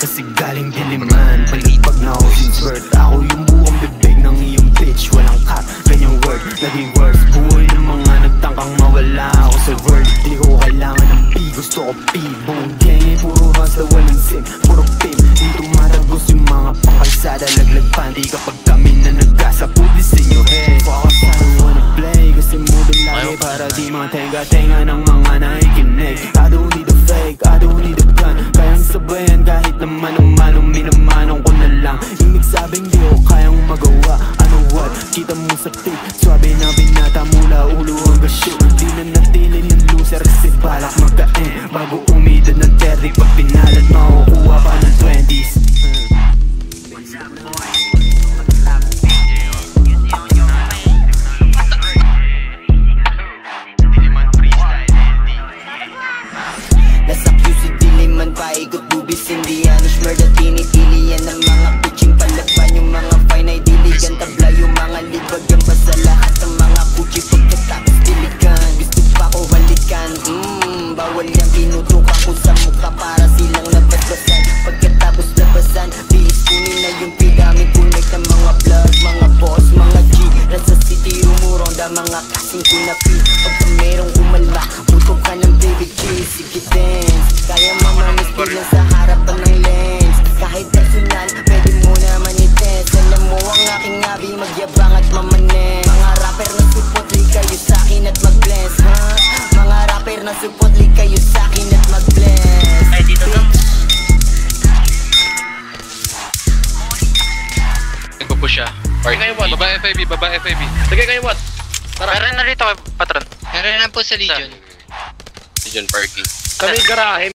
kasi galing diliman. Palipag na ako since birth, ako yung buong bibig ng iyong bitch. Walang cut, ganyang word, naging worse. Buhay ng mga nagtangkang mawala ako sa word. Di ko kailangan ng P, gusto ko P. Buong gang ay puro hustler, walang sim, puro pimp. Di tumatagos yung mga pangkalsada, laglag panty kapag kami na nagkasa pulis sa inyo head. Focus, I don't wanna play, kasi moving lagi para di matenga-tenga ng mga nakikinig. I don't need a fake, I don't need a gun, kayang sabayan kahit na manong-manong, minamanong ko na lang. Ibig sabing di ko kayang magawa, ano what? Kita mo sa tape, swabe na binata mula ulo hanggang shoot. Di na natili ng loser kasi balak magka-end bago umida ng 30, pag pinalad makukuha pa ng 20s. Nasa QC diliman, paikot bubis, hindi yan ishmurda, tinitilian ng mga pitching palagpan. Yung mga fine ay diligan, tabla yung mga libag. Yan ba sa lahat ng mga kuchi pagkatapos diligan? Gusto pa ko halikan, bawal yung tinutukan ko sa mukha para silang nabasbasan. Pagkatapos labasan, bilis kunin na yung pinaming connect ng mga vlog, mga boss, mga G. Nasa city umuronda, mga kasing ko na feel. Pagka merong umalma, putok ka ng baby cheese. Sige dance, kaya mamamis bilang sa harapan ng lens. Kahit personal, pwede mo naman i-test. Alam mo ang aking abi, magyabang at mamanes. Mga rapper na support, li kayo sa'kin at mag-bless, ha? Mga rapper na support, li kayo sa'kin at mag-bless. Ay, dito to. Nagpo-push siya. Sige kayo, what? Baba FIB, baba FIB. Sige kayo, what? Tara. Meron na rito, patron. Meron na po sa Legion. Legion parking. Kami garahe.